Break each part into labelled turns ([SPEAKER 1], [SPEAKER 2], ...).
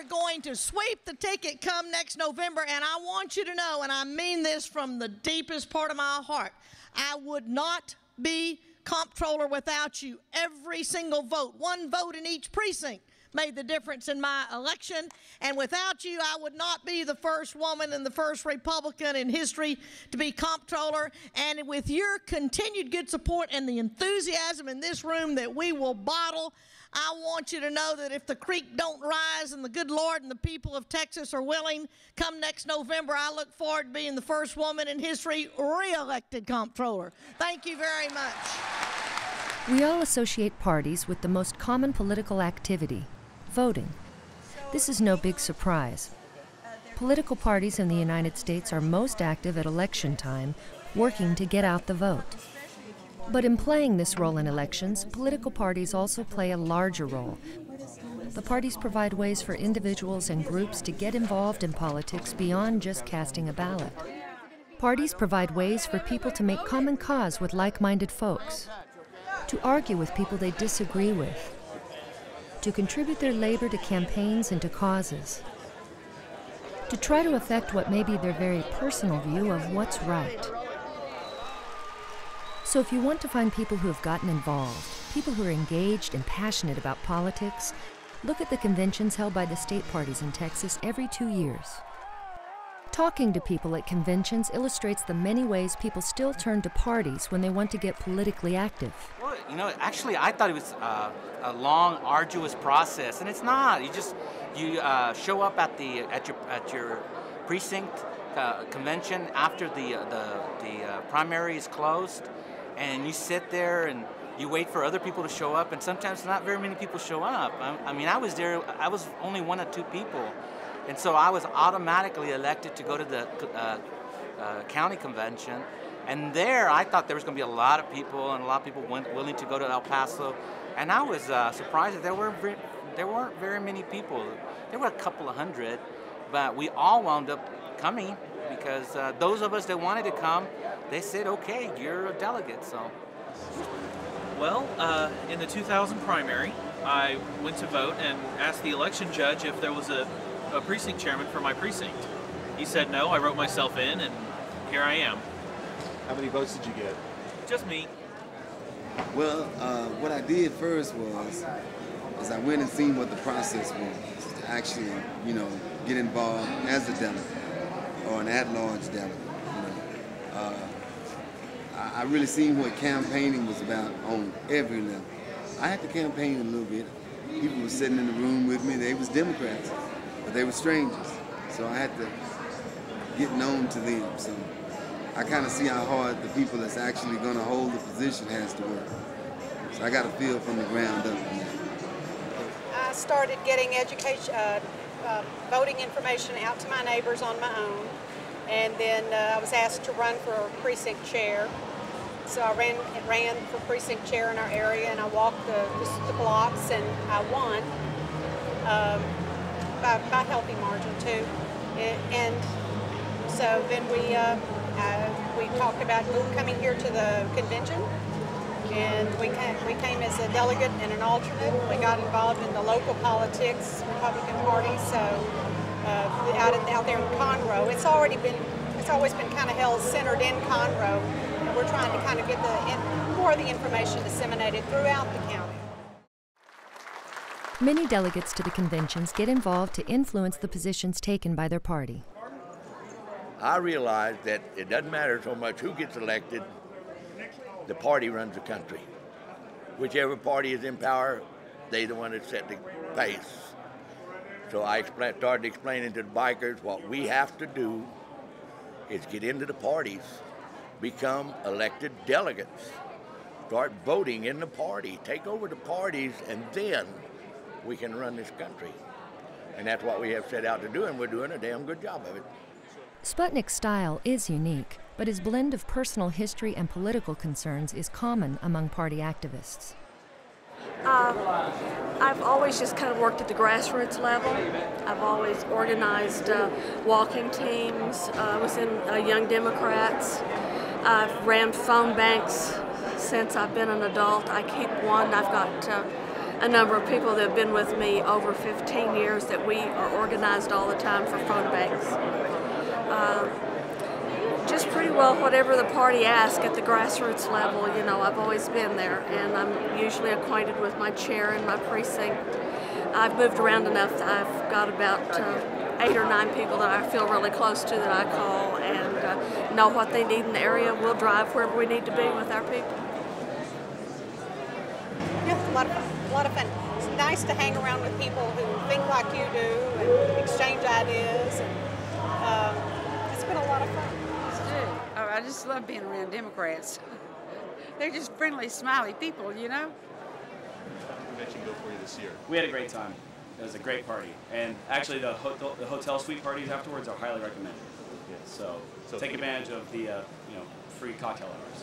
[SPEAKER 1] are going to sweep the ticket come next November, and I want you to know, and I mean this from the deepest part of my heart, I would not be comptroller without you. Every single vote, one vote in each precinct, made the difference in my election, and without you, I would not be the first woman and the first Republican in history to be comptroller. And with your continued good support and the enthusiasm in this room that we will bottle, I want you to know that if the creek don't rise and the good Lord and the people of Texas are willing, come next November, I look forward to being the first woman in history re-elected comptroller. Thank you very much.
[SPEAKER 2] We all associate parties with the most common political activity, voting. This is no big surprise. Political parties in the United States are most active at election time, working to get out the vote. But in playing this role in elections, political parties also play a larger role. The parties provide ways for individuals and groups to get involved in politics beyond just casting a ballot. Parties provide ways for people to make common cause with like-minded folks, to argue with people they disagree with, to contribute their labor to campaigns and to causes, to try to affect what may be their very personal view of what's right. So if you want to find people who have gotten involved, people who are engaged and passionate about politics, look at the conventions held by the state parties in Texas every 2 years. Talking to people at conventions illustrates the many ways people still turn to parties when they want to get politically active.
[SPEAKER 3] Well, you know, actually, I thought it was a long, arduous process, and it's not. You show up at your precinct convention after the primary is closed, and you sit there and you wait for other people to show up, and sometimes not very many people show up. I mean, I was there. I was only one or two people. And so I was automatically elected to go to the county convention. And there, I thought there was going to be a lot of people, and a lot of people willing to go to El Paso. And I was surprised that there weren't very many people. There were a couple of hundred, but we all wound up coming because those of us that wanted to come, they said, okay, you're a delegate, so.
[SPEAKER 4] Well, in the 2000 primary, I went to vote and asked the election judge if there was a precinct chairman for my precinct. He said no. I wrote myself in, and here I am.
[SPEAKER 5] How many votes did you get?
[SPEAKER 4] Just me.
[SPEAKER 6] Well, what I did first was I went and seen what the process was to actually, get involved as a delegate or an at-large delegate. I really seen what campaigning was about on every level. I had to campaign a little bit. People were sitting in the room with me. They was Democrats, but they were strangers. So I had to get known to them. So I kind of see how hard the people that's actually going to hold the position has to work. So I got to feel from the ground up.
[SPEAKER 7] I started getting education, voting information out to my neighbors on my own, and then I was asked to run for a precinct chair. So I ran for precinct chair in our area, and I walked the blocks, and I won by a healthy margin too. And so then we talked about coming here to the convention, and we came as a delegate and an alternate. We got involved in the local politics, Republican Party. So out there in Conroe, it's always been kind of held centered in Conroe. We're trying to kind of get more of the information disseminated throughout the county.
[SPEAKER 2] Many delegates to the conventions get involved to influence the positions taken by their party.
[SPEAKER 8] I realize that it doesn't matter so much who gets elected, the party runs the country. Whichever party is in power, they're the one that set the pace. So I started explaining to the bikers what we have to do is get into the parties, become elected delegates, start voting in the party, take over the parties, and then we can run this country. And that's what we have set out to do, and we're doing a damn good job of it.
[SPEAKER 2] Sputnik's style is unique, but his blend of personal history and political concerns is common among party activists.
[SPEAKER 9] I've always just kind of worked at the grassroots level. I've always organized walking teams. I was in Young Democrats. I've ran phone banks since I've been an adult. I keep one. I've got a number of people that have been with me over 15 years that we are organized all the time for photo banks. Just pretty well whatever the party asks at the grassroots level, you know, I've always been there, and I'm usually acquainted with my chair and my precinct. I've moved around enough that I've got about 8 or 9 people that I feel really close to that I call and know what they need in the area. We'll drive wherever we need to be with our people.
[SPEAKER 7] Yeah, it's a lot of fun. A lot of fun. It's nice to hang around with people who think like you do and exchange ideas. And, it's been a lot of fun.
[SPEAKER 10] Oh, I just love being around Democrats. They're just friendly, smiley people, you know?
[SPEAKER 5] How did the convention go for you this year?
[SPEAKER 11] We had a great time. It was a great party. And actually the hotel suite parties afterwards are highly recommended.
[SPEAKER 5] Yes.
[SPEAKER 11] So take advantage of the free cocktail hours.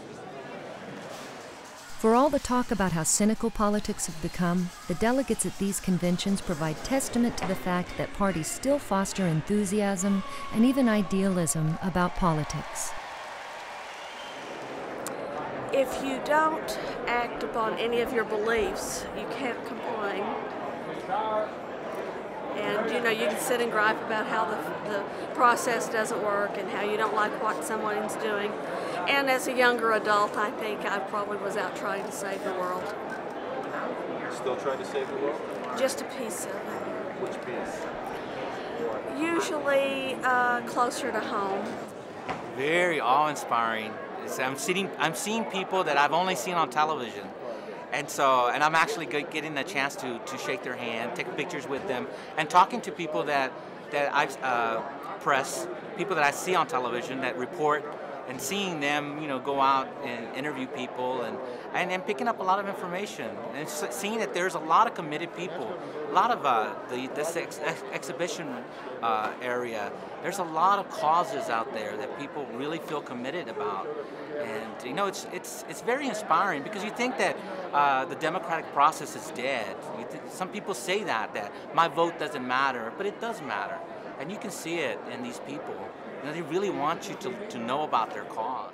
[SPEAKER 2] For all the talk about how cynical politics have become, the delegates at these conventions provide testament to the fact that parties still foster enthusiasm and even idealism about politics.
[SPEAKER 9] If you don't act upon any of your beliefs, you can't complain. And you know, you can sit and gripe about how the process doesn't work and how you don't like what someone's doing. And as a younger adult, I think I probably was out trying to save the world.
[SPEAKER 5] You're still trying to save the world?
[SPEAKER 9] Just a piece of it.
[SPEAKER 5] Which piece?
[SPEAKER 9] Usually closer to home.
[SPEAKER 3] Very awe-inspiring. I'm seeing people that I've only seen on television. And I'm actually getting the chance to shake their hand, take pictures with them, and talking to people that I've press, people that I see on television that report, and seeing them, you know, go out and interview people and picking up a lot of information and seeing that there's a lot of committed people, a lot of this exhibition area. There's a lot of causes out there that people really feel committed about, and you know, it's very inspiring because you think that the democratic process is dead. Some people say that my vote doesn't matter, but it does matter, and you can see it in these people. You know, they really want you to know about their cause.